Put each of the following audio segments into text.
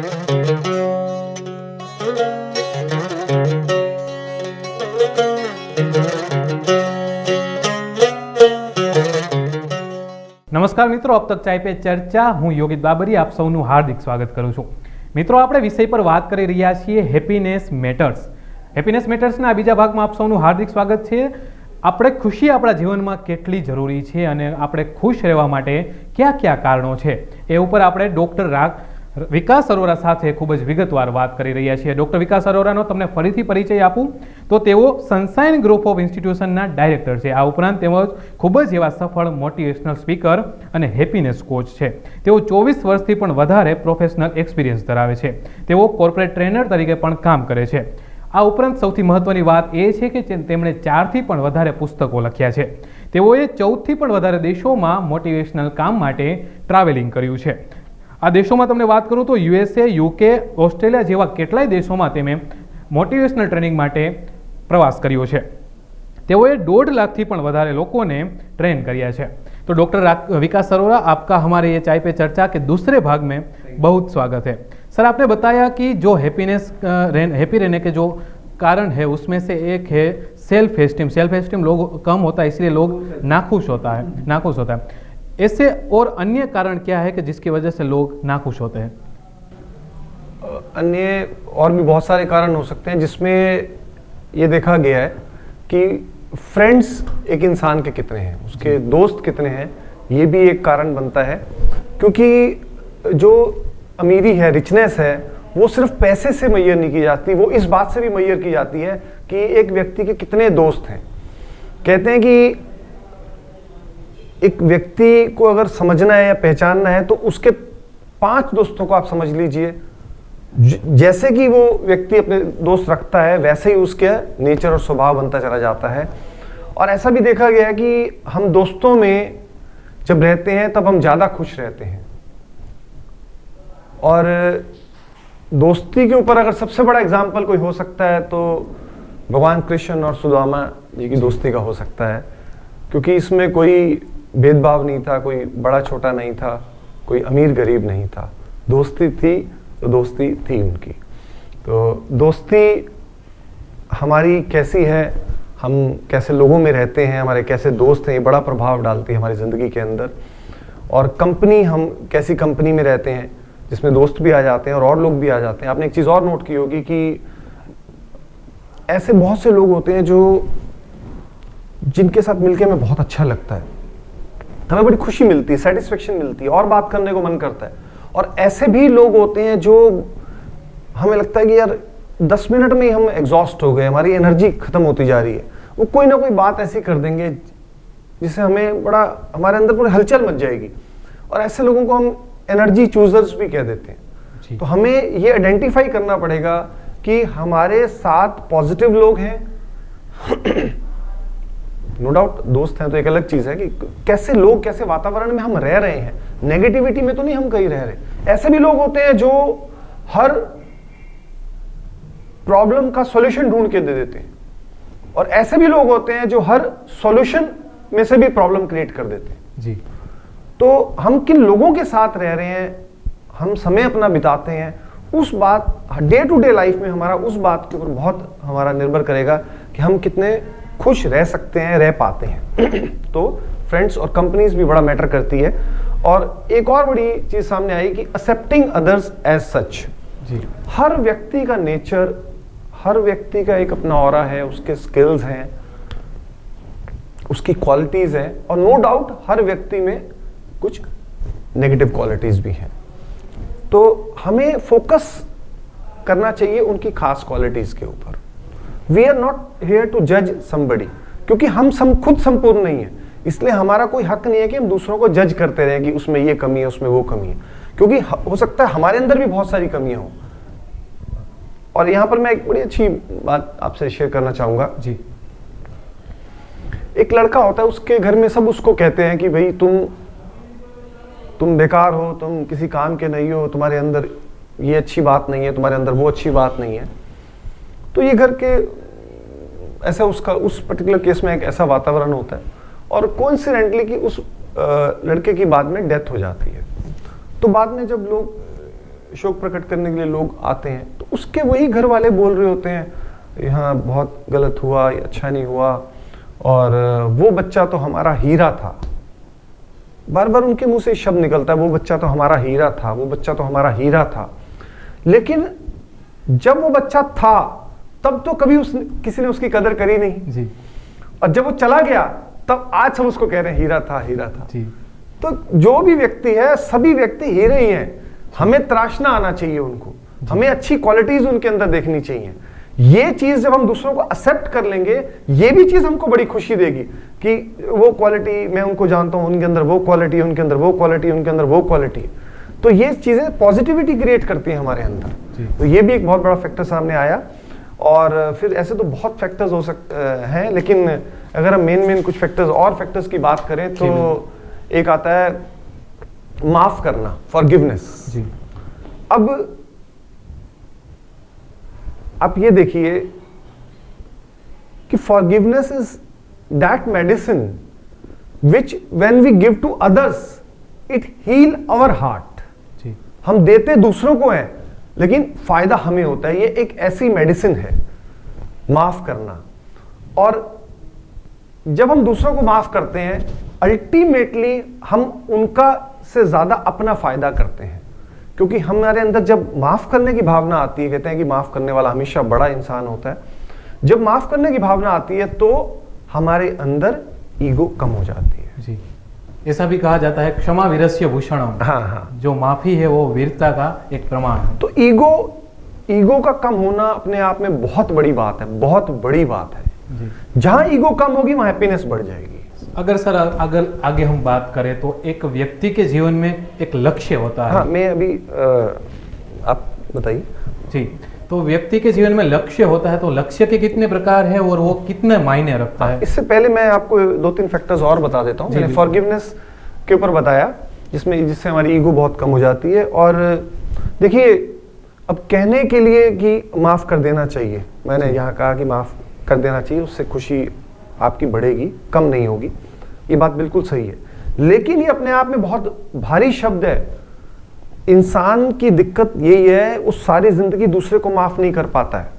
નમસ્કાર મિત્રો, अब तक चाय पे चर्चा હું યોગિત બાબરી આપ સૌનું હાર્દિક સ્વાગત કરું છું। મિત્રો, આપણે વિષય પર વાત કરી રહ્યા છીએ હેપીનેસ મેટર્સ। હેપીનેસ મેટર્સના બીજા ભાગમાં આપ સૌનું હાર્દિક સ્વાગત છે। આપણે ખુશી આપણા જીવનમાં કેટલી જરૂરી છે અને આપણે ખુશ રહેવા માટે કયા કયા કારણો છે એ ઉપર આપણે ડૉક્ટર વિકાસ અરોરા સાથે ખૂબ જ વિગતવાર વાત કરી રહ્યા છીએ। ડૉક્ટર વિકાસ અરોરાનો તમને ફરીથી પરિચય આપું તો તેઓ સનશાઇન ગ્રુપ ઓફ ઇન્સ્ટિટ્યુશનના ડાયરેક્ટર છે। આ ઉપરાંત તેઓ ખૂબ જ એવા સફળ મોટિવેશનલ સ્પીકર અને હેપીનેસ કોચ છે। તેઓ 24 વર્ષથી પણ વધારે પ્રોફેશનલ એક્સપિરિયન્સ ધરાવે છે। તેઓ કોર્પોરેટ ટ્રેનર તરીકે પણ કામ કરે છે। આ ઉપરાંત સૌથી મહત્વની વાત એ છે કે તેમણે 4થી પણ વધારે પુસ્તકો લખ્યા છે। તેઓએ 14થી પણ વધારે દેશોમાં મોટિવેશનલ કામ માટે ટ્રાવેલિંગ કર્યું છે। આ દેશોમાં તમને વાત કરું તો USA, UK, ઓસ્ટ્રેલિયા જેવા કેટલાય દેશોમાં તેમણે મોટિવેશનલ ટ્રેનિંગ માટે પ્રવાસ કર્યો છે। તેઓએ 1.5 લાખથી પણ વધારે लोगों ने ट्रेन किया है। तो डॉक्टर विकास अरोरा, आपका हमारे ये चाय पे चर्चा के दूसरे भाग में बहुत स्वागत है। सर, आपने बताया कि जो हैप्पी रहने के जो कारण है उसमें से एक है सेल्फ एस्टीम। सेल्फ एस्टीम लोग कम होता है इसलिए लोग नाखुश होता है। ऐसे और अन्य कारण क्या है कि जिसकी वजह से लोग नाखुश होते हैं? अन्य और भी बहुत सारे कारण हो सकते हैं, जिसमें ये देखा गया है कि फ्रेंड्स एक इंसान के कितने हैं, उसके दोस्त कितने हैं, ये भी एक कारण बनता है। क्योंकि जो अमीरी है, रिचनेस है, वो सिर्फ पैसे से मैयर नहीं की जाती, वो इस बात से भी मैयर की जाती है कि एक व्यक्ति के कितने दोस्त हैं। कहते हैं कि एक व्यक्ति को अगर समझना है या पहचानना है तो उसके 5 दोस्तों को आप समझ लीजिए। जैसे कि वो व्यक्ति अपने दोस्त रखता है वैसे ही उसके नेचर और स्वभाव बनता चला जाता है। और ऐसा भी देखा गया है कि हम दोस्तों में जब रहते हैं तब हम ज़्यादा खुश रहते हैं। और दोस्ती के ऊपर अगर सबसे बड़ा एग्जाम्पल कोई हो सकता है तो भगवान कृष्ण और सुदामा जी की दोस्ती का हो सकता है। क्योंकि इसमें कोई भेदभाव नहीं था, कोई बड़ा छोटा नहीं था, कोई अमीर गरीब नहीं था। दोस्ती थी तो दोस्ती थी उनकी। तो दोस्ती हमारी कैसी है, हम कैसे लोगों में रहते हैं, हमारे कैसे दोस्त हैं, ये बड़ा प्रभाव डालती है हमारी ज़िंदगी के अंदर। और कंपनी, हम कैसी कंपनी में रहते हैं जिसमें दोस्त भी आ जाते हैं और लोग भी आ जाते हैं। आपने एक चीज़ और नोट की होगी कि ऐसे बहुत से लोग होते हैं जो जिनके साथ मिलके हमें बहुत अच्छा लगता है, हमें बड़ी खुशी मिलती है, सेटिस्फेक्शन मिलती है और बात करने को मन करता है। और ऐसे भी लोग होते हैं जो हमें लगता है कि यार 10 मिनट में ही हम एग्जॉस्ट हो गए, हमारी एनर्जी खत्म होती जा रही है। वो कोई ना कोई बात ऐसी कर देंगे जिससे हमें बड़ा, हमारे अंदर पूरी हलचल मच जाएगी। और ऐसे लोगों को हम एनर्जी चूजर्स भी कह देते हैं। तो हमें ये आइडेंटिफाई करना पड़ेगा कि हमारे साथ पॉजिटिव लोग हैं। नो डाउट दोस्त हैं तो एक अलग चीज है कि कैसे लोग, कैसे वातावरण में हम रह रहे हैं। नेगेटिविटी में तो नहीं हम कहीं रह रहे। ऐसे भी लोग होते हैं जो हर प्रॉब्लम का सॉल्यूशन ढूंढ के दे देते हैं, और ऐसे भी लोग होते हैं जो हर सॉल्यूशन में से भी प्रॉब्लम क्रिएट कर देते हैं जी। तो हम किन लोगों के साथ रह रहे हैं, हम समय अपना बिताते हैं, उस बात डे टू डे लाइफ में हमारा उस बात के ऊपर बहुत हमारा निर्भर करेगा कि हम कितने खुश रह सकते हैं, रह पाते हैं। तो फ्रेंड्स और कंपनीज भी बड़ा मैटर करती है। और एक और बड़ी चीज सामने आई कि एक्सेप्टिंग अदर्स एज सच। हर व्यक्ति का नेचर, हर व्यक्ति का एक अपना ऑरा है, उसके स्किल्स हैं, उसकी क्वालिटीज हैं, और नो डाउट हर व्यक्ति में कुछ नेगेटिव क्वालिटीज भी हैं। तो हमें फोकस करना चाहिए उनकी खास क्वालिटीज के ऊपर। We are not here to जज समबडी, क्योंकि हम खुद संपूर्ण नहीं है, इसलिए हमारा कोई हक नहीं है कि हम दूसरों को जज करते रहें कि उसमें ये कमी है, उसमें वो कमी है। क्योंकि हो सकता है हमारे अंदर भी बहुत सारी कमियां हो। और यहां पर मैं एक बड़ी अच्छी बात आपसे शेयर करना चाहूंगा जी। एक लड़का होता है, उसके घर में सब उसको कहते हैं कि भाई तुम बेकार हो, तुम किसी काम के नहीं हो, तुम्हारे अंदर ये अच्छी बात नहीं है, तुम्हारे अंदर वो अच्छी बात नहीं है। तो ये घर के ऐसा उस पर्टिकुलर केस में एक ऐसा वातावरण होता है, और कोइंसिडेंटली कि उस लड़के की बाद में डेथ हो जाती है। तो बाद में जब लोग शोक प्रकट करने के लिए लोग आते हैं, तो उसके वही घर वाले बोल रहे होते हैं यहाँ बहुत गलत हुआ, ये अच्छा नहीं हुआ, और वो बच्चा तो हमारा हीरा था। बार बार उनके मुंह से शब्द निकलता है, वो बच्चा तो हमारा हीरा था, वो बच्चा तो हमारा हीरा था। लेकिन जब वो बच्चा था तब तो कभी किसी ने उसकी कदर करी नहीं जी। और जब वो चला गया तब आज सब उसको कह रहे हैं हीरा था, हीरा था जी। तो जो भी व्यक्ति है, सभी व्यक्ति हीरे ही हैं। हमें तराशना आना चाहिए उनको, हमें अच्छी क्वालिटीज उनके अंदर देखनी चाहिए। ये चीज जब हम दूसरों को एक्सेप्ट कर लेंगे, ये भी चीज हमको बड़ी खुशी देगी कि वो क्वालिटी मैं उनको जानता हूं, उनके अंदर वो क्वालिटी, उनके अंदर वो क्वालिटी, उनके अंदर वो क्वालिटी। तो ये चीजें पॉजिटिविटी क्रिएट करती हैं हमारे अंदर। तो ये भी एक बहुत बड़ा फैक्टर सामने आया। और फिर ऐसे तो बहुत फैक्टर्स हो सकते हैं, लेकिन अगर हम मेन कुछ फैक्टर्स और फैक्टर्स की बात करें तो एक आता है माफ करना, फॉरगिवनेस। जी। अब आप ये देखिए कि forgiveness is that medicine which when we give to others it heal our heart. जी। हम देते दूसरों को हैं लेकिन फायदा हमें होता है। ये एक ऐसी मेडिसिन है माफ करना। और जब हम दूसरों को माफ करते हैं अल्टीमेटली हम उनका से ज्यादा अपना फायदा करते हैं, क्योंकि हमारे अंदर जब माफ करने की भावना आती है, कहते हैं कि माफ करने वाला हमेशा बड़ा इंसान होता है। जब माफ करने की भावना आती है तो हमारे अंदर ईगो कम हो जाती है। जी। ऐसा भी कहा जाता है क्षमा वीरस्य भूषणम। हाँ हाँ, जो माफी है वो वीरता का एक प्रमाण है। तो ईगो का कम होना अपने आप में बहुत बड़ी बात है, बहुत बड़ी बात है। जी। जहां ईगो कम होगी वहां हैप्पीनेस बढ़ जाएगी। अगर सर अगर आगे हम बात करें तो एक व्यक्ति के जीवन में एक लक्ष्य होता है। हाँ, मैं अभी आप बताइए। जी। तो व्यक्ति के जीवन में लक्ष्य होता है, तो लक्ष्य के कितने प्रकार है और वो कितने मायने रखता है? इससे पहले मैं आपको 2-3 फैक्टर्स और बता देता हूँ। मैंने फॉरगिवनेस के ऊपर बताया जिससे हमारी ईगो बहुत कम हो जाती है। और देखिए, अब कहने के लिए कि माफ कर देना चाहिए, मैंने यहाँ कहा कि माफ कर देना चाहिए, उससे खुशी आपकी बढ़ेगी, कम नहीं होगी, ये बात बिल्कुल सही है। लेकिन ये अपने आप में बहुत भारी शब्द है। इंसान की दिक्कत यही है, वो सारी जिंदगी दूसरे को माफ नहीं कर पाता है।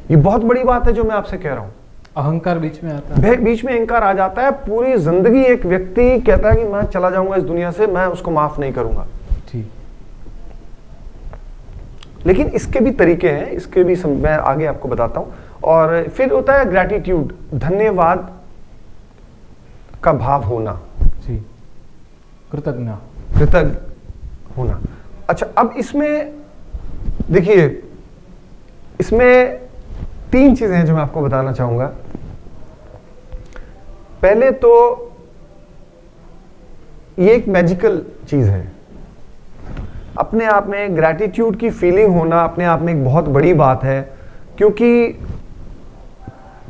ये बहुत बड़ी बात है जो मैं आपसे कह रहा हूं। अहंकार बीच में आता है। बीच में अहंकार आ जाता है। पूरी जिंदगी एक व्यक्ति कहता है कि मैं चला जाऊंगा इस दुनिया से, मैं उसको माफ नहीं करूंगा। जी। लेकिन इसके भी तरीके हैं, इसके भी मैं आगे आपको बताता हूं। और फिर होता है ग्रैटिट्यूड, धन्यवाद का भाव होना। जी। कृतज्ञ होना। अच्छा, अब इसमें देखिए, इसमें 3 चीजें हैं जो मैं आपको बताना चाहूंगा। पहले तो ये एक मैजिकल चीज है। अपने आप में ग्रैटिट्यूड की फीलिंग होना अपने आप में एक बहुत बड़ी बात है, क्योंकि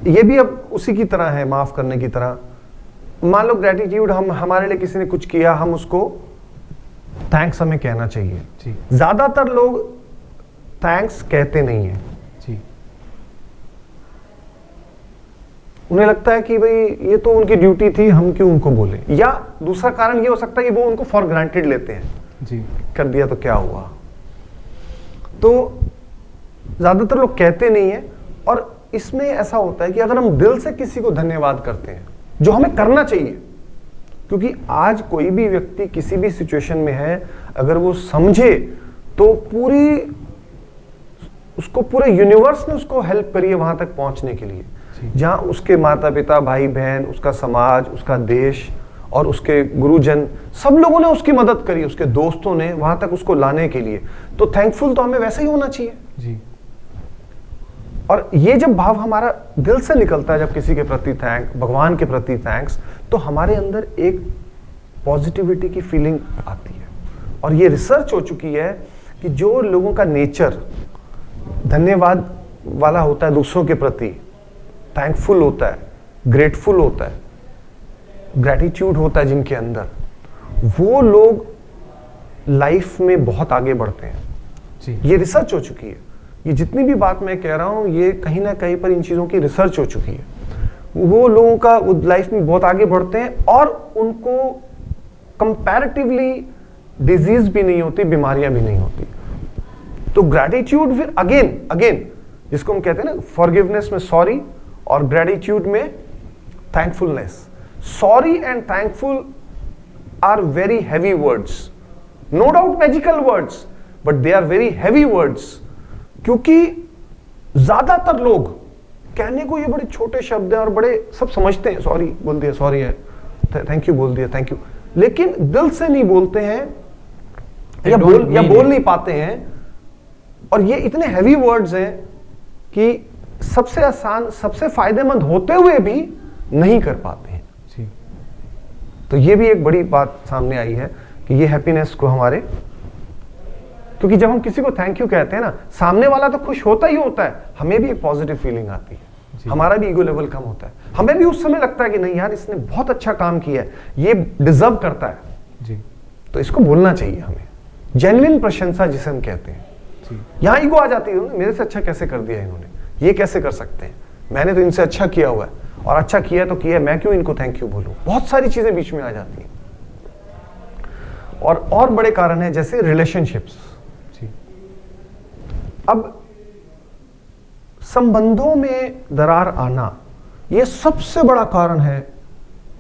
ये भी अब उसी की तरह है, माफ करने की तरह। मान लो ग्रैटिट्यूड, हम हमारे लिए किसी ने कुछ किया, हम उसको थैंक्स हमें कहना चाहिए। जी। ज्यादातर लोग थैंक्स कहते नहीं है। जी। उन्हें लगता है कि भाई ये तो उनकी ड्यूटी थी, हम क्यों उनको बोले। या दूसरा कारण ये हो सकता है कि वो उनको फॉर ग्रांटेड लेते हैं। जी। कर दिया तो क्या हुआ। तो ज्यादातर लोग कहते नहीं है। और इसमें ऐसा होता है कि अगर हम दिल से किसी को धन्यवाद करते हैं, जो हमें करना चाहिए, क्योंकि आज कोई भी व्यक्ति किसी भी सिचुएशन में है, अगर वो समझे तो उसको पूरे यूनिवर्स ने उसको हेल्प करी है वहां तक पहुंचने के लिए, जहां उसके माता पिता, भाई बहन, उसका समाज, उसका देश और उसके गुरुजन, सब लोगों ने उसकी मदद करी, उसके दोस्तों ने वहां तक उसको लाने के लिए। तो थैंकफुल तो हमें वैसे ही होना चाहिए। जी। और ये जब भाव हमारा दिल से निकलता है, जब किसी के प्रति थैंक, भगवान के प्रति थैंक्स, तो हमारे अंदर एक पॉजिटिविटी की फीलिंग आती है। और ये रिसर्च हो चुकी है कि जो लोगों का नेचर धन्यवाद वाला होता है, दूसरों के प्रति थैंकफुल होता है, ग्रेटफुल होता है, ग्रैटिट्यूड होता है जिनके अंदर, वो लोग लाइफ में बहुत आगे बढ़ते हैं। जी। ये रिसर्च हो चुकी है। ये जितनी भी बात मैं कह रहा हूं, ये कहीं ना कहीं पर इन चीजों की रिसर्च हो चुकी है। वो लोगों का वो लाइफ में बहुत आगे बढ़ते हैं और उनको कंपैरेटिवली डिजीज भी नहीं होती, बीमारियां भी नहीं होती। तो ग्रेटिट्यूड फिर अगेन अगेन जिसको हम कहते हैं ना, फॉरगिवनेस में सॉरी और ग्रेटिट्यूड में thankfulness. Sorry and thankful are very heavy words, no doubt magical words, but they are very heavy words, क्योंकि ज्यादातर लोग कहने को ये बड़े छोटे शब्द हैं और बड़े सब समझते हैं, सॉरी बोल दिया सॉरी है, थैंक यू बोल दिया थैंक यू, लेकिन दिल से नहीं बोलते हैं या बोल नहीं पाते हैं। और ये इतने हैवी वर्ड्स हैं कि सबसे आसान, सबसे फायदेमंद होते हुए भी नहीं कर पाते हैं। जी। तो ये भी एक बड़ी बात सामने आई है कि ये हैप्पीनेस को हमारे, क्योंकि जब हम किसी को थैंक यू कहते हैं ना, सामने वाला तो खुश होता ही होता है, हमें भी एक पॉजिटिव फीलिंग आती है, हमारा भी ईगो लेवल कम होता है, हमें भी उस समय लगता है कि नहीं यार इसने बहुत अच्छा काम किया है, ये डिजर्व करता है जी। तो इसको बोलना चाहिए हमें, जेन्युइन प्रशंसा जिसे हम कहते हैं। यहां ईगो आ जाती है, मेरे से अच्छा कैसे कर दिया इन्होंने, ये कैसे कर सकते हैं, मैंने तो इनसे अच्छा किया हुआ है और अच्छा किया तो किया, मैं क्यों इनको थैंक यू बोलूं, बहुत सारी चीजें बीच में आ जाती हैं। और बड़े कारण है जैसे रिलेशनशिप्स। अब संबंधों में दरार आना, यह सबसे बड़ा कारण है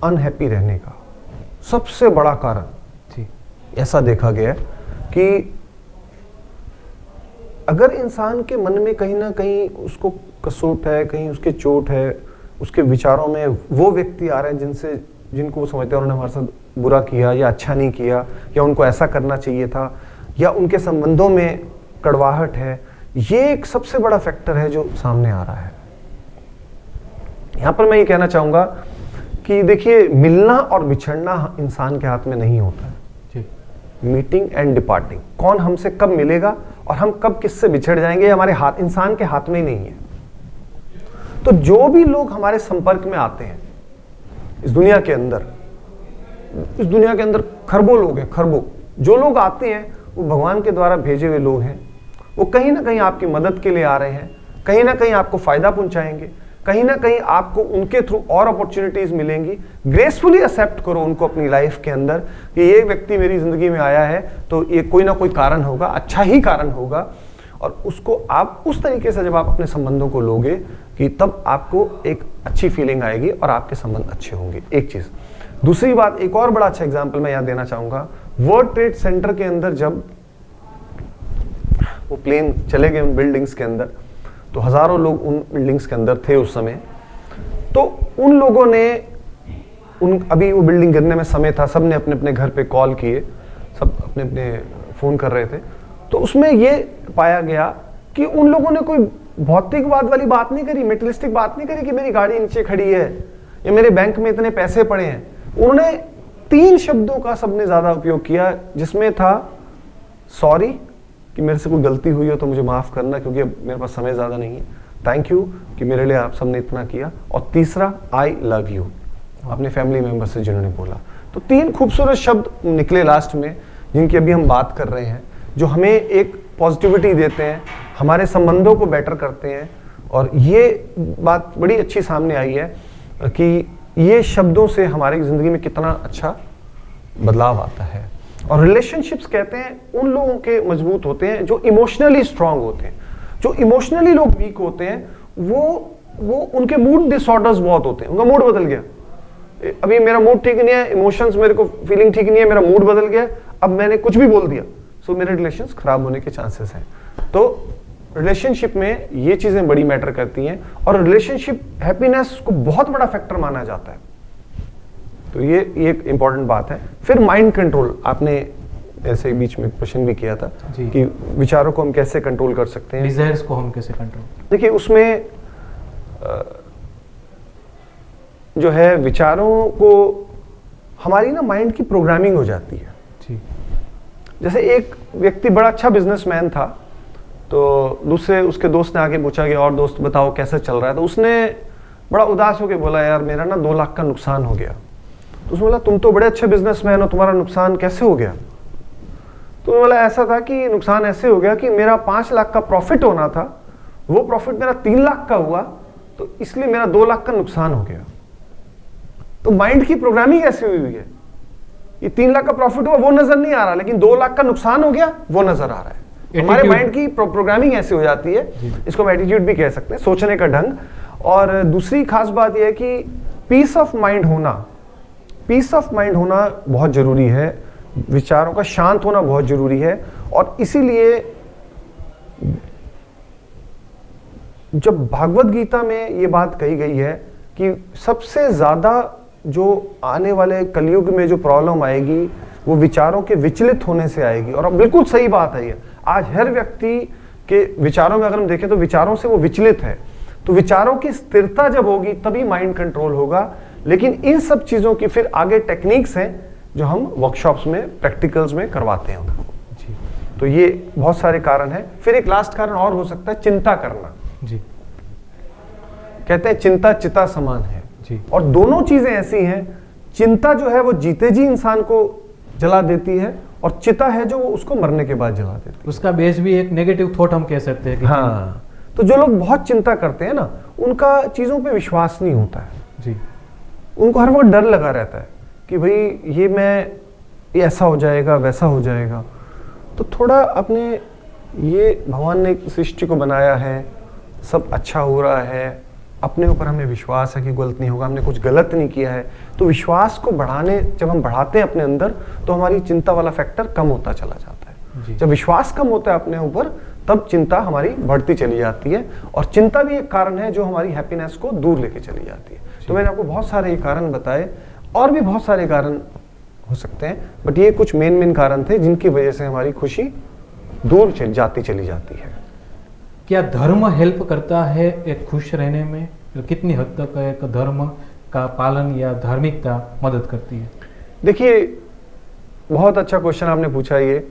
अनहैप्पी रहने का, सबसे बड़ा कारण। जी। ऐसा देखा गया है कि अगर इंसान के मन में कहीं ना कहीं उसको कसूट है, कहीं उसके चोट है, उसके विचारों में वो व्यक्ति आ रहे हैं जिनको वो समझते हैं उन्होंने हमारे साथ बुरा किया या अच्छा नहीं किया या उनको ऐसा करना चाहिए था, या उनके संबंधों में कड़वाहट है, ये एक सबसे बड़ा फैक्टर है जो सामने आ रहा है। यहां पर मैं ये कहना चाहूंगा कि देखिए, मिलना और बिछड़ना इंसान के हाथ में नहीं होता है। मीटिंग एंड डिपार्टिंग, कौन हमसे कब मिलेगा और हम कब किससे बिछड़ जाएंगे, हमारे हाथ, इंसान के हाथ में ही नहीं है। तो जो भी लोग हमारे संपर्क में आते हैं इस दुनिया के अंदर खरबों लोग हैं, खरबों जो लोग आते हैं वो भगवान के द्वारा भेजे हुए लोग हैं। वो कहीं ना कहीं आपकी मदद के लिए आ रहे हैं, कहीं ना कहीं आपको फायदा पहुंचाएंगे, कहीं ना कहीं आपको उनके थ्रू और अपॉर्चुनिटीज मिलेंगी। ग्रेसफुली एक्सेप्ट करो उनको अपनी लाइफ के अंदर कि ये व्यक्ति मेरी जिंदगी में आया है तो ये कोई ना कोई कारण होगा, अच्छा ही कारण होगा, और उसको आप उस तरीके से जब आप अपने संबंधों को लोगे कि तब आपको एक अच्छी फीलिंग आएगी और आपके संबंध अच्छे होंगे। एक चीज। दूसरी बात, एक और बड़ा अच्छा एग्जाम्पल मैं यहाँ देना चाहूंगा। वर्ल्ड ट्रेड सेंटर के अंदर जब वो प्लेन चले गए उन बिल्डिंग्स के अंदर, तो हजारों लोग उन बिल्डिंग्स के अंदर थे उस समय। तो उन लोगों ने अभी वो बिल्डिंग गिरने में समय था, सबने अपने अपने घर पे कॉल किए, सब अपने अपने फोन कर रहे थे। तो उसमें ये पाया गया कि उन लोगों ने कोई भौतिकवाद वाली बात नहीं करी, मेटेरियलिस्टिक बात नहीं करी कि मेरी गाड़ी नीचे खड़ी है या मेरे बैंक में इतने पैसे पड़े हैं। उन्होंने 3 शब्दों का सबने ज्यादा उपयोग किया, जिसमें था सॉरी कि मेरे से कोई गलती हुई हो तो मुझे माफ करना क्योंकि अब मेरे पास समय ज्यादा नहीं है, थैंक यू कि मेरे लिए आप सबने इतना किया, और तीसरा आई लव यू, अपने फैमिली मेंबर से जिन्होंने बोला। तो 3 खूबसूरत शब्द निकले लास्ट में, जिनकी अभी हम बात कर रहे हैं, जो हमें एक पॉजिटिविटी देते हैं, हमारे संबंधों को बेटर करते हैं। और ये बात बड़ी अच्छी सामने आई है कि ये शब्दों से हमारी जिंदगी में कितना अच्छा बदलाव आता है। और रिलेशनशिप्स कहते हैं उन लोगों के मजबूत होते हैं जो इमोशनली स्ट्रांग होते हैं। जो इमोशनली लोग वीक होते हैं वो उनके मूड डिसऑर्डर्स बहुत होते हैं, उनका मूड बदल गया, अभी मेरा मूड ठीक नहीं है, इमोशंस मेरे को फीलिंग ठीक नहीं है, मेरा मूड बदल गया, अब मैंने कुछ भी बोल दिया, सो मेरे रिलेशंस खराब होने के चांसेस हैं। तो रिलेशनशिप में ये चीजें बड़ी मैटर करती हैं, और रिलेशनशिप हैप्पीनेस को बहुत बड़ा फैक्टर माना जाता है। तो ये एक इंपॉर्टेंट बात है। फिर माइंड कंट्रोल, आपने ऐसे बीच में क्वेश्चन भी किया था कि विचारों को हम कैसे कंट्रोल कर सकते हैं, डिजायर्स को हम कैसे कंट्रोल। देखिए, उसमें जो है विचारों को हमारी ना माइंड की प्रोग्रामिंग हो जाती है। जी। जैसे एक व्यक्ति बड़ा अच्छा बिजनेसमैन था, तो दूसरे उसके दोस्त ने आके पूछा कि और दोस्त बताओ कैसा चल रहा है, तो उसने बड़ा उदास होकर बोला यार मेरा ना 2 लाख का नुकसान हो गया। तो उसने बोला तुम तो बड़े अच्छे बिजनेसमैन हो, तुम्हारा नुकसान कैसे हो गया? तो उसने बोला ऐसा था कि नुकसान ऐसे हो गया कि मेरा 5 लाख का प्रॉफिट होना था, वो प्रॉफिट मेरा 3 लाख का हुआ, तो इसलिए मेरा 2 लाख का नुकसान हो गया। तो माइंड की प्रोग्रामिंग ऐसी हुई है ये 3 लाख का प्रॉफिट हुआ वो नजर नहीं आ रहा, लेकिन 2 लाख का नुकसान हो गया वो नजर आ रहा है। हमारे माइंड की प्रोग्रामिंग ऐसी हो जाती है, इसको हम एटीट्यूड भी कह सकते हैं, सोचने का ढंग। और दूसरी खास बात यह है कि पीस ऑफ माइंड होना बहुत जरूरी है, विचारों का शांत होना बहुत जरूरी है। और इसीलिए जब भागवत गीता में ये बात कही गई है कि सबसे ज्यादा जो आने वाले कलयुग में जो प्रॉब्लम आएगी वो विचारों के विचलित होने से आएगी, और अब बिल्कुल सही बात है ये। आज हर व्यक्ति के विचारों में अगर हम देखें तो विचारों से वो विचलित है, तो विचारों की स्थिरता जब होगी तभी माइंड कंट्रोल होगा। लेकिन इन सब चीजों की फिर आगे टेक्निक्स हैं जो हम वर्कशॉप्स में, प्रैक्टिकल्स में करवाते हैं उनको। तो ये बहुत सारे कारण हैं। फिर एक लास्ट कारण और हो सकता है, चिंता करना। जी। कहते हैं चिंता चिता समान है जी। और दोनों चीजें ऐसी हैं, चिंता जो है वो जीते जी इंसान को जला देती है, और चिता है जो वो उसको मरने के बाद जला देती है। उसका बेस भी एक नेगेटिव थॉट हम कह सकते हैं कि हाँ, तो जो लोग बहुत चिंता करते हैं ना, उनका चीजों पे विश्वास नहीं होता है जी। उनको हर वक्त डर लगा रहता है कि भाई ये ऐसा हो जाएगा, वैसा हो जाएगा। तो थोड़ा अपने, ये भगवान ने सृष्टि को बनाया है, सब अच्छा हो रहा है, अपने ऊपर हमें विश्वास है कि गलत नहीं होगा, हमने कुछ गलत नहीं किया है। तो विश्वास को जब हम बढ़ाते हैं अपने अंदर, तो हमारी चिंता वाला फैक्टर कम होता चला जाता है। जब विश्वास कम होता है अपने ऊपर, तब चिंता हमारी बढ़ती चली जाती है, और चिंता भी एक कारण है जो हमारी हैप्पीनेस को दूर लेके चली जाती है। तो मैंने आपको बहुत सारे कारण बताए, और भी बहुत सारे कारण हो सकते हैं, बट ये कुछ मेन कारण थे जिनकी वजह से हमारी खुशी दूर चली जाती है। क्या धर्म हेल्प करता है एक खुश रहने में? कितनी हद तक एक धर्म का पालन या धार्मिकता मदद करती है? देखिए, बहुत अच्छा क्वेश्चन आपने पूछा। ये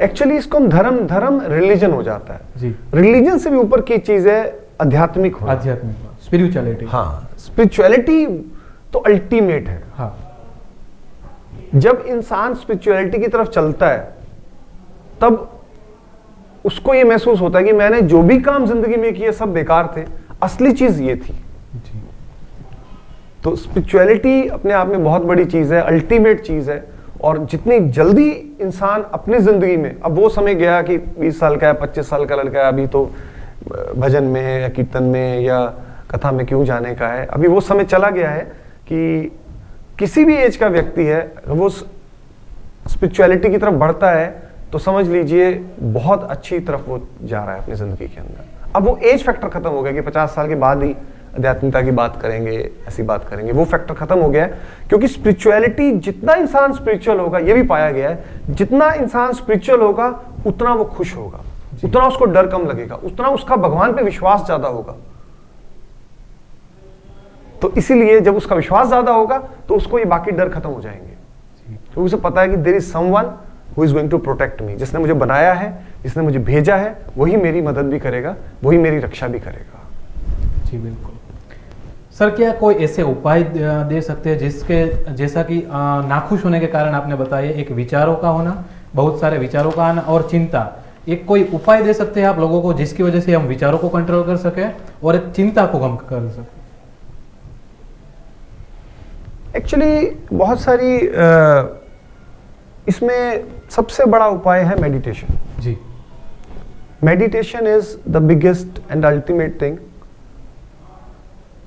एक्चुअली इसको हम धर्म रिलीजन हो जाता है जी। रिलीजन से भी ऊपर की चीज है आध्यात्मिक होना, स्पिरिचुअलिटी। हाँ, स्पिरिचुअलिटी तो अल्टीमेट है। हाँ। जब इंसान स्पिरिचुअलिटी की तरफ चलता है, तब उसको ये महसूस होता है कि मैंने जो भी काम जिंदगी में किए सब बेकार थे, असली चीज ये थी जी। तो स्पिरिचुअलिटी अपने आप में बहुत बड़ी चीज है, अल्टीमेट चीज है। और जितनी जल्दी इंसान अपनी जिंदगी में, अब वो समय गया कि 20 साल का है, 25 साल का लड़का है, अभी तो भजन में है या कीर्तन में या कथा में क्यों जाने का है, अभी वो समय चला गया है कि किसी भी एज का व्यक्ति है, वो स्पिरिचुअलिटी की तरफ बढ़ता है तो समझ लीजिए बहुत अच्छी तरफ वो जा रहा है अपनी जिंदगी के अंदर। अब वो एज फैक्टर खत्म हो गया कि 50 साल के बाद ही आध्यात्मिकता की बात करेंगे, ऐसी बात करेंगे, वो फैक्टर खत्म हो गया है। क्योंकि स्पिरिचुअलिटी, जितना इंसान स्पिरिचुअल होगा, ये भी पाया गया है, जितना इंसान स्पिरिचुअल होगा उतना वो खुश होगा, उतना उसको डर कम लगेगा, उतना उसका भगवान पे विश्वास ज्यादा होगा। तो इसीलिए जब उसका विश्वास ज्यादा होगा तो उसको ये बाकी डर खत्म हो जाएंगे, तो उसे पता है कि there is someone who is going to protect me, जिसने मुझे बनाया है, जिसने मुझे भेजा है, वही मेरी मदद भी करेगा, वही मेरी रक्षा भी करेगा। जी बिल्कुल। सर, क्या कोई ऐसे उपाय दे सकते हैं जिसके, जैसा कि नाखुश होने के कारण आपने बताया, एक विचारों का होना, बहुत सारे विचारों का आना और चिंता, एक कोई उपाय दे सकते हैं आप लोगों को जिसकी वजह से हम विचारों को कंट्रोल कर सके और एक चिंता को कम कर सके? एक्चुअली बहुत सारी इसमें सबसे बड़ा उपाय है मेडिटेशन। जी। Meditation is the biggest and ultimate thing.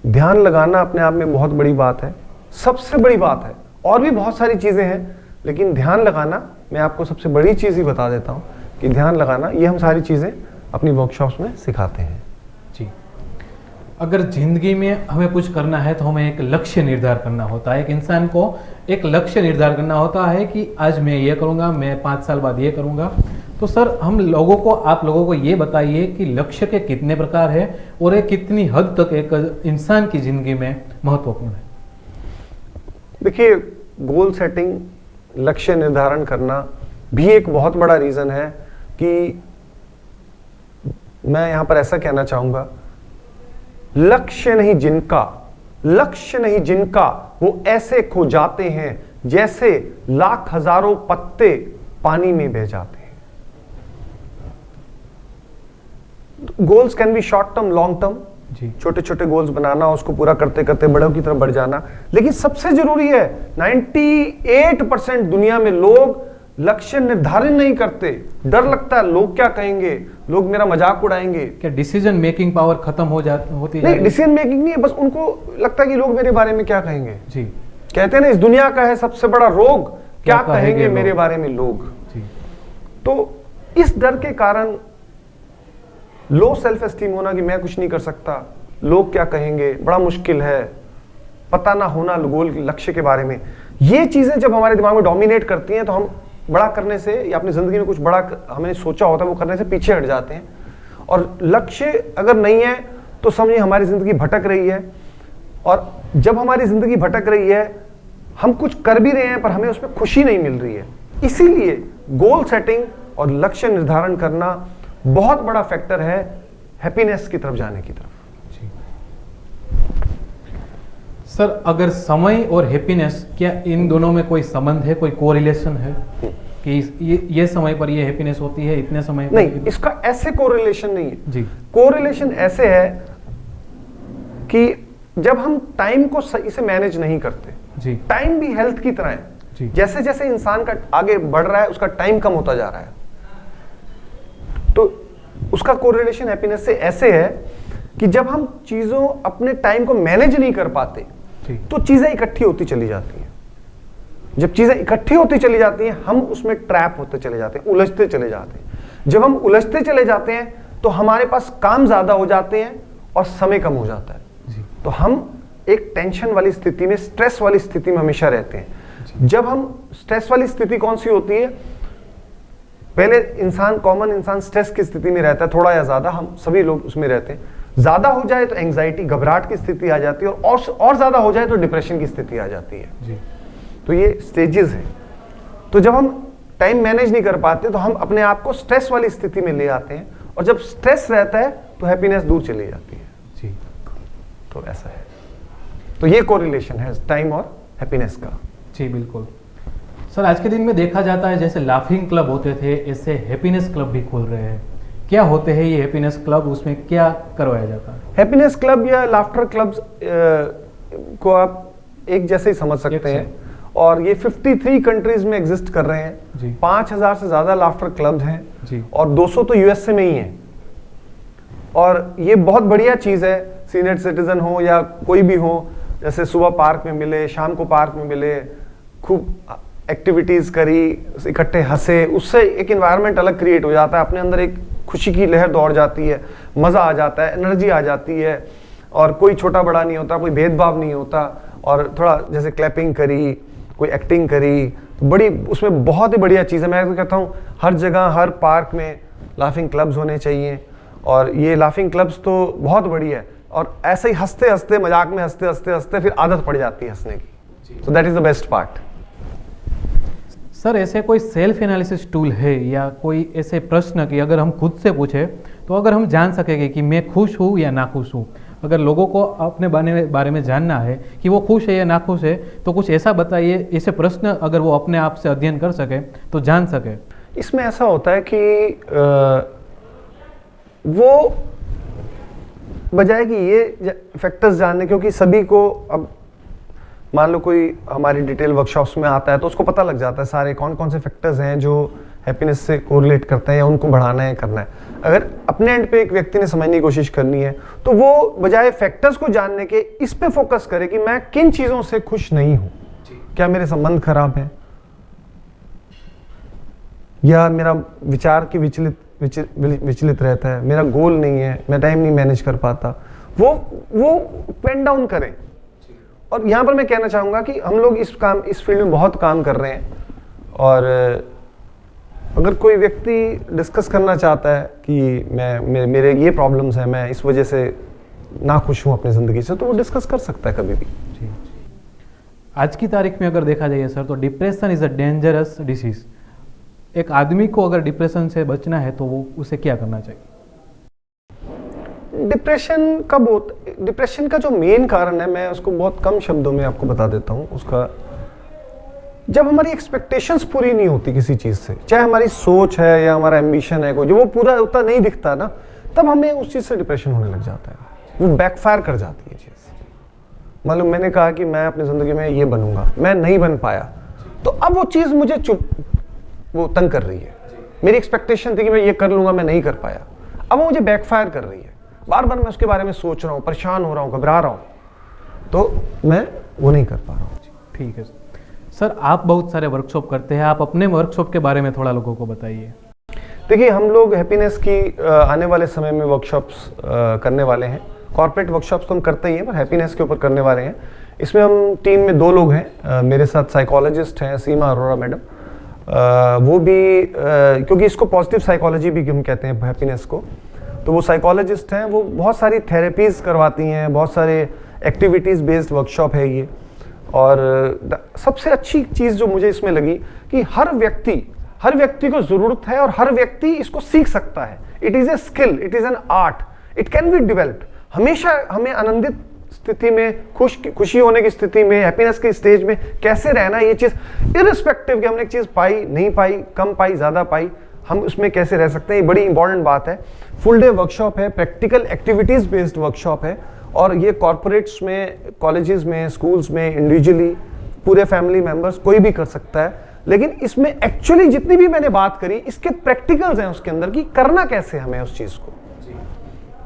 ध्यान लगाना अपने आप में बहुत बड़ी बात है, सबसे बड़ी बात है। और भी बहुत सारी चीजें हैं, लेकिन ध्यान लगाना, मैं आपको सबसे बड़ी चीज ही बता देता हूं कि ध्यान लगाना, ये हम सारी चीजें अपनी वर्कशॉप्स में सिखाते हैं। जी। अगर जिंदगी में हमें कुछ करना है तो हमें एक लक्ष्य निर्धारण करना होता है, एक इंसान को एक लक्ष्य निर्धारण करना होता है कि आज मैं ये करूंगा, मैं 5 साल बाद ये करूंगा। तो सर, हम लोगों को, आप लोगों को ये बताइए कि लक्ष्य के कितने प्रकार है और ये कितनी हद तक एक इंसान की जिंदगी में महत्वपूर्ण है? देखिए, गोल सेटिंग, लक्ष्य निर्धारण करना भी एक बहुत बड़ा रीजन है कि मैं यहां पर ऐसा कहना चाहूंगा, लक्ष्य नहीं जिनका वो ऐसे खो जाते हैं जैसे लाख हजारों पत्ते पानी में बह जाते हैं। Goals can be short term, long term, जी। छोटे छोटे गोल्स बनाना, उसको पूरा करते करते बड़ों की तरफ बढ़ जाना। लेकिन सबसे जरूरी है, 98% दुनिया में लोग लक्ष्य निर्धारण नहीं करते। डर लगता है लोग क्या कहेंगे, लोग मेरा मजाक उड़ाएंगे। क्या डिसीजन मेकिंग पावर खत्म होती जा नहीं, रही है? डिसीजन मेकिंग नहीं है, बस उनको लगता है कि लोग मेरे बारे में क्या कहेंगे। जी। कहते हैं ना, इस दुनिया का है सबसे बड़ा रोग, क्या कहेंगे लोग? मेरे बारे में लोग। जी। तो इस डर के कारण लो सेल्फ एस्टीम होना कि मैं कुछ नहीं कर सकता, लोग क्या कहेंगे, बड़ा मुश्किल है, पता ना होना गोल लक्ष्य के बारे में, ये चीजें जब हमारे दिमाग में डोमिनेट करती हैं तो हम बड़ा करने से या अपनी जिंदगी में कुछ बड़ा हमने सोचा होता है वो करने से पीछे हट जाते हैं। और लक्ष्य अगर नहीं है तो समझिए हमारी जिंदगी भटक रही है। और जब हमारी जिंदगी भटक रही है, हम कुछ कर भी रहे हैं पर हमें उसमें खुशी नहीं मिल रही है। इसीलिए गोल सेटिंग और लक्ष्य निर्धारण करना बहुत बड़ा फैक्टर है हैप्पीनेस की तरफ जाने की तरफ। सर, अगर समय और हैप्पीनेस, क्या इन दोनों में कोई संबंध है, कोई कोरिलेशन है कि ये समय पर ये हैप्पीनेस होती है, इतने समय पर? नहीं, इसका ऐसे कोरिलेशन नहीं है जी। कोरिलेशन ऐसे है कि जब हम टाइम को सही से मैनेज नहीं करते, जी। टाइम भी हेल्थ की तरह है जी। जैसे जैसे इंसान का आगे बढ़ रहा है उसका टाइम कम होता जा रहा है। तो उसका कोरिलेशन हैप्पीनेस से ऐसे है कि जब हम चीजों अपने टाइम को मैनेज नहीं कर पाते तो चीजें इकट्ठी होती चली जाती हैं। जब चीजें इकट्ठी होती चली जाती हैं हम उसमें ट्रैप होते चले जाते हैं, उलझते चले जाते हैं। जब हम उलझते चले जाते हैं तो हमारे पास काम ज्यादा हो जाते हैं और समय कम हो जाता है। जी। तो हम एक टेंशन वाली स्थिति में, स्ट्रेस वाली स्थिति में हमेशा रहते हैं। जब हम स्ट्रेस वाली स्थिति कौन सी होती है? पहले कॉमन इंसान स्ट्रेस की स्थिति में रहता है, थोड़ा या ज्यादा, हम सभी लोग उसमें रहते हैं। ज्यादा हो जाए तो एंग्जाइटी, घबराहट की स्थिति आ जाती है, और ज्यादा हो जाए तो डिप्रेशन की स्थिति आ जाती है। जी। तो ये स्टेजेस हैं। तो जब हम टाइम मैनेज नहीं कर पाते तो हम अपने आप को स्ट्रेस वाली स्थिति में ले आते हैं, और जब स्ट्रेस रहता है तो हैप्पीनेस दूर चली जाती है। जी। तो ऐसा है। तो ये कोरिलेशन है टाइम और हैप्पीनेस का। जी बिल्कुल। सर, आज के दिन में देखा जाता है जैसे लाफिंग क्लब होते थे, ऐसे हैप्पीनेस क्लब भी खोल रहे हैं। क्या होते हैं ये हैप्पीनेस क्लब, उसमें क्या करवाया जाता है? हैप्पीनेस क्लब या लाफ्टर क्लब्स को आप एक जैसे ही समझ सकते हैं, और ये 53 कंट्रीज में एग्जिस्ट कर रहे हैं। जी। 5000 से ज्यादा लाफ्टर क्लब्स हैं जी। और 200 तो यूएसए में ही हैं। और ये बहुत बढ़िया चीज है, सीनियर सिटीजन हो या कोई भी हो, जैसे सुबह पार्क में मिले, शाम को पार्क में मिले, खूब एक्टिविटीज करी, इकट्ठे हंसे, उससे एक एनवायरनमेंट अलग क्रिएट हो जाता है। अपने अंदर एक खुशी की लहर दौड़ जाती है, मजा आ जाता है, एनर्जी आ जाती है, और कोई छोटा बड़ा नहीं होता, कोई भेदभाव नहीं होता। और थोड़ा जैसे क्लैपिंग करी, कोई एक्टिंग करी, तो बड़ी उसमें बहुत ही बढ़िया चीज़ है। मैं तो कहता हूँ हर जगह, हर पार्क में लाफिंग क्लब्स होने चाहिए, और ये लाफिंग क्लब्स तो बहुत बढ़िया है। और ऐसे ही हंसते हंसते, मजाक में हंसते हंसते हंसते फिर आदत पड़ जाती है हंसने की। So that is the best part. Sir, ऐसे कोई सेल्फ एनालिसिस टूल है या कोई ऐसे प्रश्न कि अगर हम खुद से पूछे तो अगर हम जान सकेंगे कि मैं खुश हूँ या नाखुश हूँ? अगर लोगों को अपने बारे में जानना है कि वो खुश है या नाखुश है, तो कुछ ऐसा बताइए, ऐसे प्रश्न अगर वो अपने आप से अध्ययन कर सके तो जान सके। इसमें ऐसा होता है कि वो बजाय कि ये फैक्टर्स जानने, क्योंकि सभी को, अब मान लो कोई हमारी डिटेल वर्कशॉप्स में आता है तो उसको पता लग जाता है सारे कौन कौन से फैक्टर्स हैं जो हैप्पीनेस से कोरिलेट करते हैं या उनको बढ़ाना है, करना है। अगर अपने एंड पे एक व्यक्ति ने समझने की कोशिश करनी है तो वो बजाय फैक्टर्स को जानने के इस पे फोकस करे कि मैं किन चीजों से खुश नहीं हूं। क्या मेरे संबंध खराब है, या मेरा विचार की विचलित रहता है, मेरा गोल नहीं है, मैं टाइम नहीं मैनेज कर पाता, वो पेन डाउन करें। और यहाँ पर मैं कहना चाहूँगा कि हम लोग इस फील्ड में बहुत काम कर रहे हैं, और अगर कोई व्यक्ति डिस्कस करना चाहता है कि मेरे ये प्रॉब्लम्स हैं, मैं इस वजह से ना खुश हूँ अपनी ज़िंदगी से, तो वो डिस्कस कर सकता है कभी भी। जी। आज की तारीख में अगर देखा जाए सर, तो depression is a dangerous disease. एक आदमी को अगर डिप्रेशन से बचना है तो वो उसे क्या करना चाहिए? डिप्रेशन का जो मेन कारण है, मैं उसको बहुत कम शब्दों में आपको बता देता हूँ। उसका, जब हमारी एक्सपेक्टेशंस पूरी नहीं होती किसी चीज़ से, चाहे हमारी सोच है या हमारा एम्बिशन है कोई, जो वो पूरा उतना नहीं दिखता ना, तब हमें उस चीज़ से डिप्रेशन होने लग जाता है। वो बैकफायर कर जाती है चीज़। मालूम, मैंने कहा कि मैं अपनी ज़िंदगी में ये बनूंगा, मैं नहीं बन पाया, तो अब वो चीज़ मुझे वो तंग कर रही है। मेरी एक्सपेक्टेशन थी कि मैं ये कर लूंगा, मैं नहीं कर पाया, अब वो मुझे बैकफायर कर रही है। बार बार मैं उसके बारे में सोच रहा हूँ, परेशान हो रहा हूँ, घबरा रहा हूँ, तो मैं वो नहीं कर पा रहा हूँ। ठीक है सर, आप बहुत सारे वर्कशॉप करते हैं, आप अपने वर्कशॉप के बारे में थोड़ा लोगों को बताइए। देखिए, हम लोग हैप्पीनेस की आने वाले समय में वर्कशॉप्स करने वाले हैं। कॉर्पोरेट वर्कशॉप्स तो हम करते ही हैं, पर हैप्पीनेस के ऊपर करने वाले हैं। इसमें हम टीम में 2 लोग हैं, मेरे साथ साइकोलॉजिस्ट हैं सीमा अरोरा मैडम, वो भी क्योंकि इसको पॉजिटिव साइकोलॉजी भी हम कहते हैं हैप्पीनेस को, तो वो साइकोलॉजिस्ट हैं, वो बहुत सारी थेरेपीज़ करवाती हैं, बहुत सारे एक्टिविटीज़ बेस्ड वर्कशॉप है ये। और सबसे अच्छी चीज़ जो मुझे इसमें लगी कि हर व्यक्ति को ज़रूरत है और हर व्यक्ति इसको सीख सकता है। It is a skill, it is an art, it can be developed. हमेशा हमें आनंदित स्थिति में, खुशी होने की स्थिति में, हैप्पीनेस के स्टेज में कैसे रहना, ये चीज़ इररिस्पेक्टिव कि हमने एक चीज़ पाई, नहीं पाई, कम पाई, ज़्यादा पाई, हम उसमें कैसे रह सकते हैं, ये बड़ी इंपॉर्टेंट बात है। फुल डे वर्कशॉप है, प्रैक्टिकल एक्टिविटीज़ बेस्ड वर्कशॉप है, और ये कॉर्पोरेट्स में, कॉलेजेस में, स्कूल्स में, इंडिविजुअली, पूरे फैमिली मेंबर्स कोई भी कर सकता है। लेकिन इसमें एक्चुअली जितनी भी मैंने बात करी, इसके प्रैक्टिकल्स हैं उसके अंदर कि करना कैसे हमें उस चीज़ को,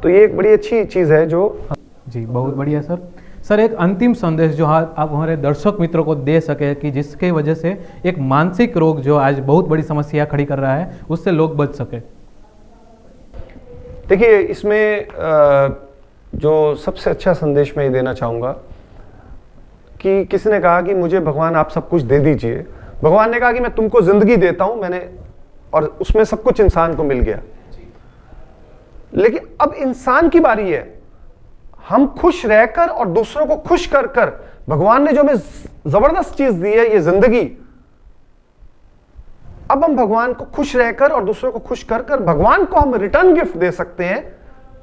तो ये एक बड़ी अच्छी चीज़ है जो। जी, बहुत बढ़िया सर। सर, एक अंतिम संदेश जो आप हमारे दर्शक मित्रों को दे सके कि जिसके वजह से एक मानसिक रोग जो आज बहुत बड़ी समस्या खड़ी कर रहा है, उससे लोग बच सके। देखिए, इसमें जो सबसे अच्छा संदेश मैं ये देना चाहूँगा कि किसी ने कहा कि मुझे भगवान आप सब कुछ दे दीजिए। भगवान ने कहा कि मैं तुमको जिंदगी देता हूँ, मैंने, और उसमें सब कुछ इंसान को मिल गया। लेकिन अब इंसान की बारी है, हम खुश रहकर और दूसरों को खुश कर कर, भगवान ने जो हमें जबरदस्त चीज दी है, ये जिंदगी, अब हम भगवान को खुश रहकर और दूसरों को खुश कर कर भगवान को हम रिटर्न गिफ्ट दे सकते हैं,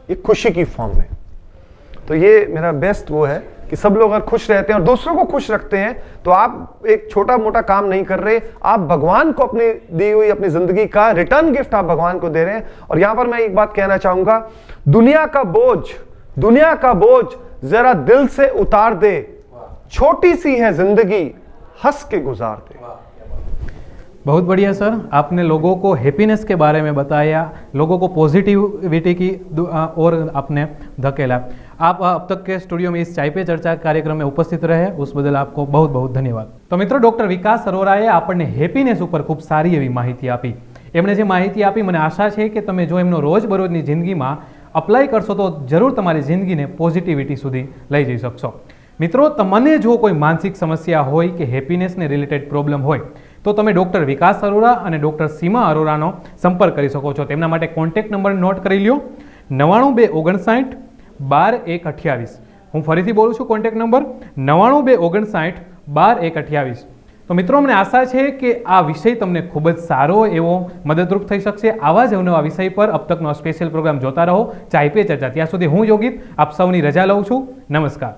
ये खुशी की फॉर्म में। तो ये मेरा बेस्ट वो है कि सब लोग अगर खुश रहते हैं और दूसरों को खुश रखते हैं, तो आप एक छोटा मोटा काम नहीं कर रहे, आप भगवान को अपनी दी हुई अपनी जिंदगी का रिटर्न गिफ्ट आप भगवान को दे रहे हैं। और यहां पर मैं एक बात कहना चाहूंगा, दुनिया का बोझ जरा दिल से उतार दे, छोटी सी है जिंदगी, हंस के गुजार दे। बहुत बढ़िया सर, आपने लोगों को हैप्पीनेस के बारे में बताया, लोगों को पॉजिटिविटी की और आपने धकेला। आप अब तक के स्टूडियो में इस चाय पे चर्चा कार्यक्रम में उपस्थित रहे, उस बदल आपको बहुत बहुत धन्यवाद। तो मित्रों, डॉक्टर વિકાસ અરોરાએ આપણને હેપીનેસ ઉપર ખૂબ સારી એવી માહિતી આપી। એમણે જે માહિતી આપી, મને આશા છે કે તમે જો એમનો રોજબરોજની જિંદગીમાં અપ્લાય કરશો તો જરૂર તમારી જિંદગીને પોઝિટિવિટી સુધી લઈ જઈ શકશો। મિત્રો, તમને જો કોઈ માનસિક સમસ્યા હોય કે હેપીનેસને રિલેટેડ પ્રોબ્લેમ હોય તો તમે ડૉક્ટર વિકાસ અરોરા અને ડૉક્ટર સીમા અરોરાનો સંપર્ક કરી શકો છો। તેમના માટે કોન્ટેક્ટ નંબર નોટ કરી લ્યો, 99259 12128। હું ફરીથી બોલું છું, કોન્ટેક્ટ નંબર 99259 12128। તો મિત્રો, મને આશા છે કે આ વિષય તમને ખૂબ જ સારો એવો મદદરૂપ થઈ શકશે। આવા જ અવનવા વિષય પર અબ તકનો સ્પેશિયલ પ્રોગ્રામ જોતા રહો ચાય પે ચર્ચા। ત્યાં સુધી હું યોગિત આપ સૌની રજા લઉં છું। નમસ્કાર।